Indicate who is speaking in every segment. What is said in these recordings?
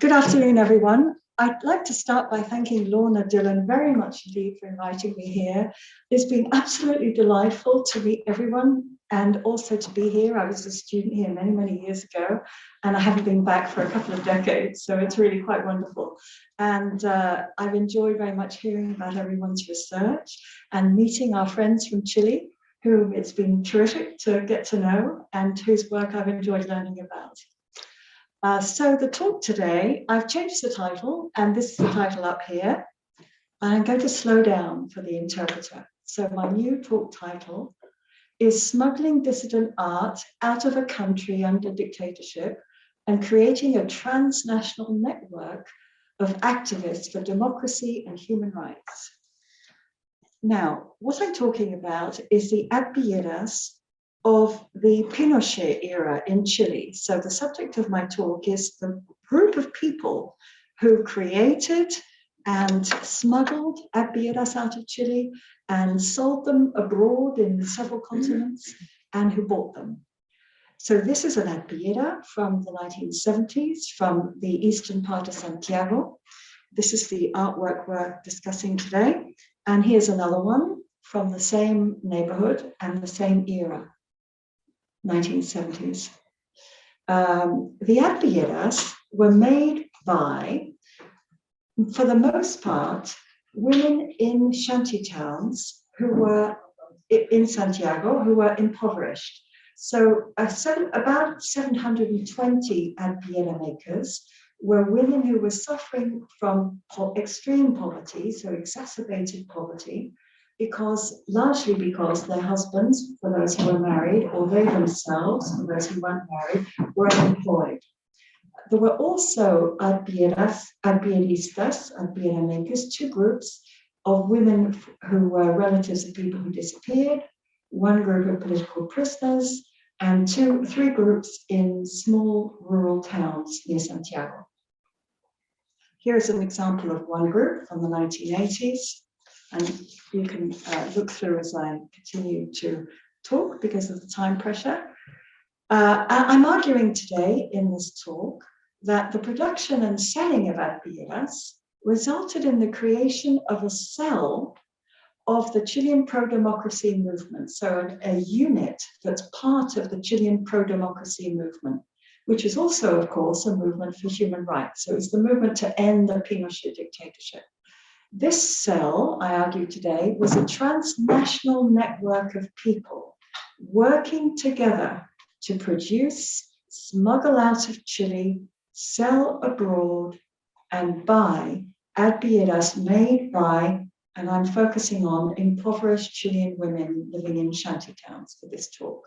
Speaker 1: Good afternoon, everyone. I'd like to start by thanking Lorna Dillon very much indeed for inviting me here. It's been absolutely delightful to meet everyone and also to be here. I was a student here many, many years ago, and I haven't been back for a couple of decades, so it's really quite wonderful. And I've enjoyed very much hearing about everyone's research and meeting our friends from Chile, who it's been terrific to get to know and whose work I've enjoyed learning about. So the talk today, I've changed the title, and this is the title up here. I'm going to slow down for the interpreter. So my new talk title is Smuggling Dissident Art Out of a Country Under Dictatorship and Creating a Transnational Network of Activists for Democracy and Human Rights. Now, what I'm talking about is the adbieras of the Pinochet era in Chile. So the subject of my talk is the group of people who created and smuggled adbieras out of Chile and sold them abroad in several continents and who bought them. So this is an adbiera from the 1970s from the eastern part of Santiago. This is the artwork we're discussing today. And here's another one from the same neighborhood and the same era. 1970s. The adbieras were made by, for the most part, women in shanty towns who were in Santiago who were impoverished. So about 720 adbiera makers were women who were suffering from extreme poverty, so exacerbated poverty, largely because their husbands, for those who were married, or they themselves, for those who weren't married, were unemployed. There were also adbieras, adbieristas, adbiera makers, two groups of women who were relatives of people who disappeared, one group of political prisoners, and three groups in small rural towns near Santiago. Here is an example of one group from the 1980s. And you can look through as I continue to talk because of the time pressure. I'm arguing today in this talk that the production and selling of adbieras resulted in the creation of a cell of the Chilean pro-democracy movement, so a unit that's part of the Chilean pro-democracy movement, which is also, of course, a movement for human rights. So it's the movement to end the Pinochet dictatorship. This cell, I argue today, was a transnational network of people working together to produce, smuggle out of Chile, sell abroad, and buy adbieras made by, and I'm focusing on, impoverished Chilean women living in shanty towns for this talk.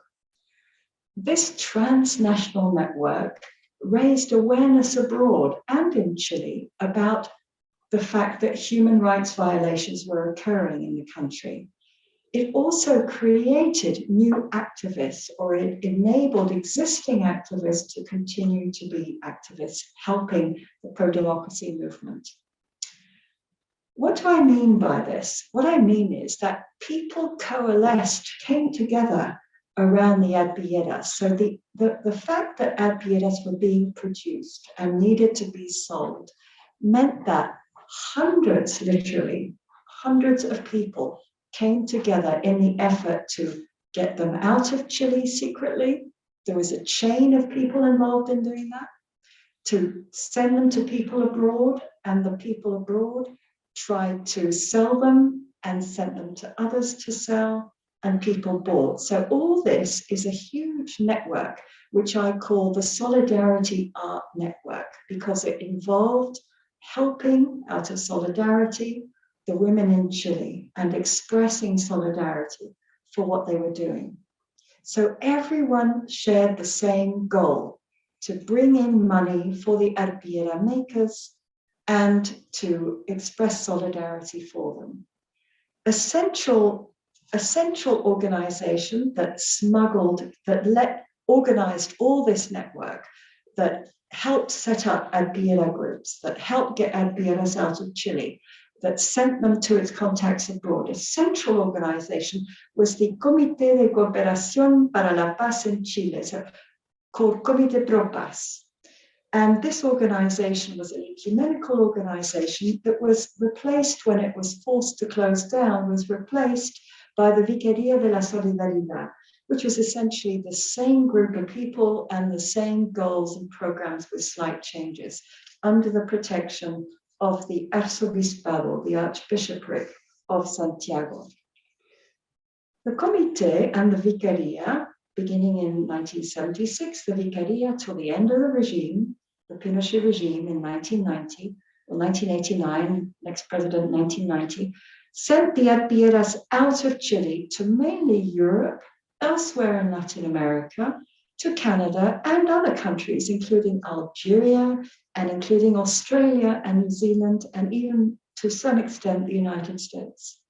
Speaker 1: This transnational network raised awareness abroad and in Chile about the fact that human rights violations were occurring in the country. It also created new activists, or it enabled existing activists to continue to be activists, helping the pro-democracy movement. What do I mean by this? What I mean is that people coalesced, came together around the adbieras. So the fact that adbieras were being produced and needed to be sold meant that hundreds, literally, hundreds of people came together in the effort to get them out of Chile secretly. There was a chain of people involved in doing that, to send them to people abroad, and the people abroad tried to sell them and sent them to others to sell, and people bought. So all this is a huge network, which I call the Solidarity Art Network, because it involved helping out of solidarity the women in Chile and expressing solidarity for what they were doing. So everyone shared the same goal, to bring in money for the adbiera makers and to express solidarity for them. A central organization that organized all this network, that helped set up adbiera groups, that helped get adbieras out of Chile, that sent them to its contacts abroad. A central organization was the Comité de Cooperación para la Paz en Chile, so called Comité Pro Paz. And this organization was an ecumenical organization that was replaced, when it was forced to close down, was replaced by the Vicaría de la Solidaridad, which was essentially the same group of people and the same goals and programs with slight changes under the protection of the Arzobispado, the Archbishopric of Santiago. The Comité and the Vicaría, beginning in 1976, the Vicaría till the end of the regime, the Pinochet regime in 1990, or 1989, next president 1990, sent the Advieras out of Chile to mainly Europe, elsewhere in Latin America, to Canada and other countries, including Algeria and including Australia and New Zealand, and even to some extent the United States.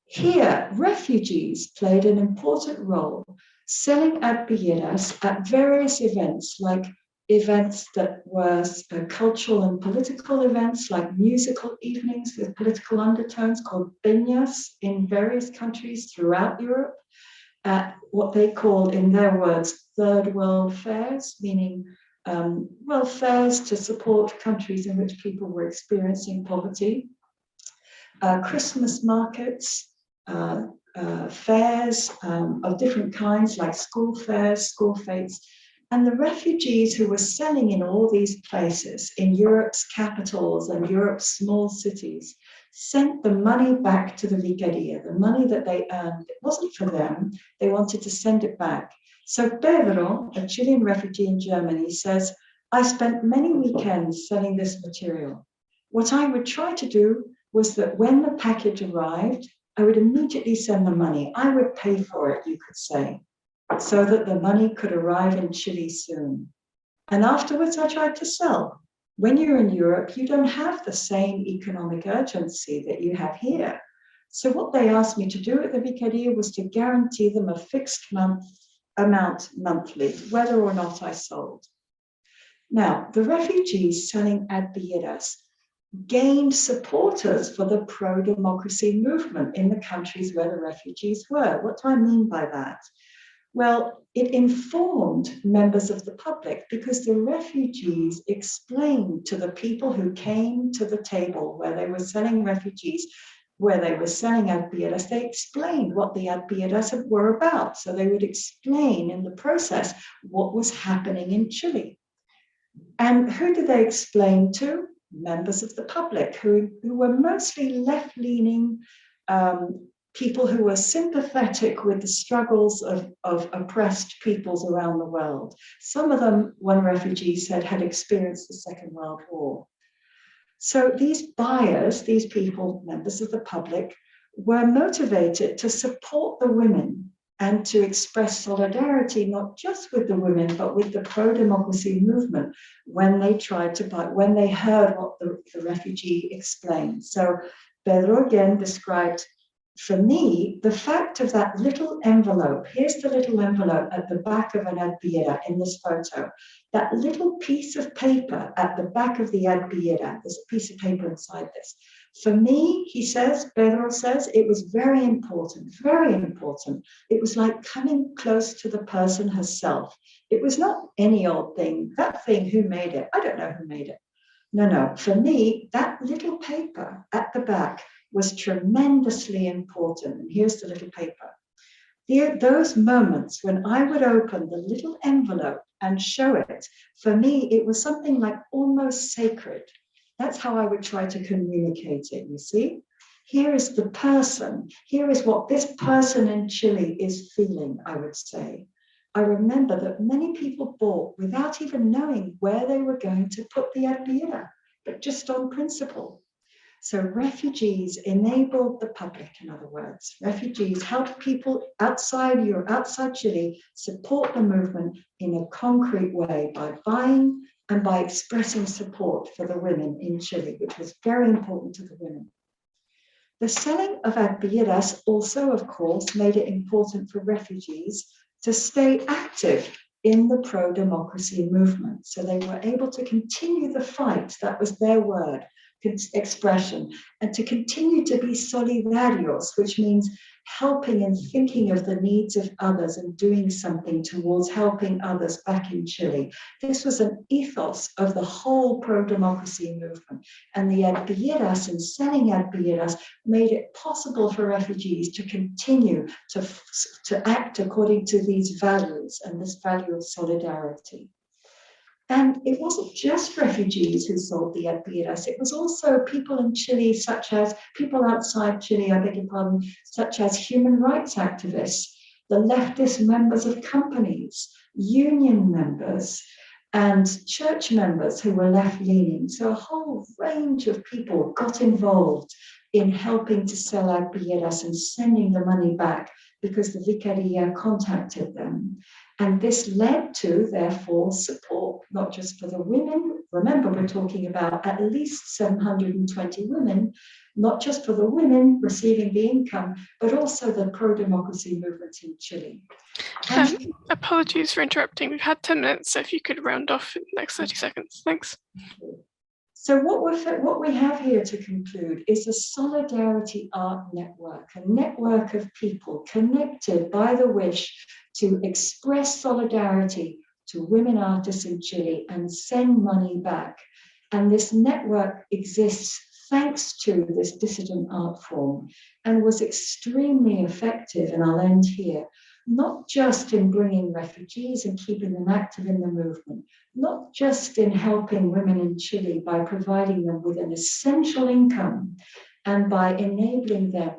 Speaker 1: Here, refugees played an important role, selling advieras at various events, like events that were cultural and political events, like musical evenings with political undertones called peñas in various countries throughout Europe, at what they called, in their words, third world fairs, meaning fairs to support countries in which people were experiencing poverty, Christmas markets, fairs of different kinds, like school fairs, school fetes. And the refugees who were selling in all these places, in Europe's capitals and Europe's small cities, sent the money back to the Vicaría, the money that they earned. It wasn't for them, they wanted to send it back. So Pedro, a Chilean refugee in Germany, says, I spent many weekends selling this material. What I would try to do was that when the package arrived, I would immediately send the money. I would pay for it, you could say, so that the money could arrive in Chile soon. And afterwards, I tried to sell. When you're in Europe, you don't have the same economic urgency that you have here. So what they asked me to do at the Vicaría was to guarantee them a fixed amount monthly, whether or not I sold. Now, the refugees selling advieras gained supporters for the pro-democracy movement in the countries where the refugees were. What do I mean by that? Well, it informed members of the public, because the refugees explained to the people who came to the table where they were selling refugees, where they were selling advieras, they explained what the advieras were about. So they would explain in the process what was happening in Chile. And who did they explain to? Members of the public who were mostly left-leaning people who were sympathetic with the struggles of oppressed peoples around the world. Some of them, one refugee said, had experienced the Second World War. So these buyers, these people, members of the public, were motivated to support the women and to express solidarity, not just with the women, but with the pro-democracy movement when they tried to buy, when they heard what the refugee explained. So Pedro again described, for me, the fact of that little envelope. Here's the little envelope at the back of an adviera in this photo. That little piece of paper at the back of the adviera, there's a piece of paper inside this. For me, he says, Pedro says, it was very important, very important. It was like coming close to the person herself. It was not any old thing. That thing, who made it? I don't know who made it. No. For me, that little paper at the back was tremendously important. And here's the little paper. Those moments when I would open the little envelope and show it, for me, it was something like almost sacred. That's how I would try to communicate it, you see? Here is the person. Here is what this person in Chile is feeling, I would say. I remember that many people bought without even knowing where they were going to put the adviera, but just on principle. So refugees enabled the public, in other words. Refugees helped people outside Europe, outside Chile, support the movement in a concrete way by buying and by expressing support for the women in Chile, which was very important to the women. The selling of advieras also, of course, made it important for refugees to stay active in the pro-democracy movement. So they were able to continue the fight, that was their word, expression, and to continue to be solidarios, which means helping and thinking of the needs of others and doing something towards helping others back in Chile. This was an ethos of the whole pro-democracy movement. And the Advieras and selling Advieras made it possible for refugees to continue to act according to these values and this value of solidarity. And it wasn't just refugees who sold the Advieras, it was also people in Chile, such as people outside Chile, I beg your pardon, such as human rights activists, the leftist members of companies, union members, and church members who were left-leaning. So a whole range of people got involved in helping to sell Advieras and sending the money back because the Vicaria contacted them. And this led to, therefore, support, not just for the women. Remember, we're talking about at least 720 women, not just for the women receiving the income, but also the pro-democracy movement in Chile.
Speaker 2: Apologies for interrupting. We've had 10 minutes, so if you could round off in the next 30 seconds. Thanks.
Speaker 1: So what we have here to conclude is a solidarity art network, a network of people connected by the wish to express solidarity to women artists in Chile and send money back. And this network exists thanks to this dissident art form and was extremely effective, and I'll end here, not just in bringing refugees and keeping them active in the movement, not just in helping women in Chile by providing them with an essential income and by enabling them.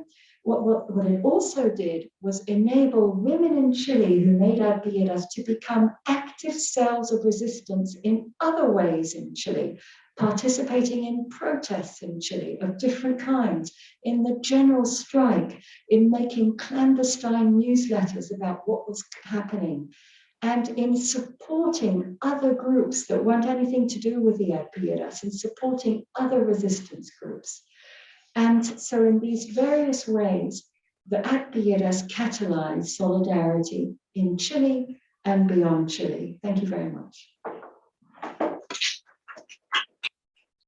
Speaker 1: What it also did was enable women in Chile who made Advieras to become active cells of resistance in other ways in Chile, participating in protests in Chile of different kinds, in the general strike, in making clandestine newsletters about what was happening, and in supporting other groups that weren't anything to do with the Advieras, in supporting other resistance groups. And so in these various ways, the Advieras catalyzed solidarity in Chile and beyond Chile. Thank you very much.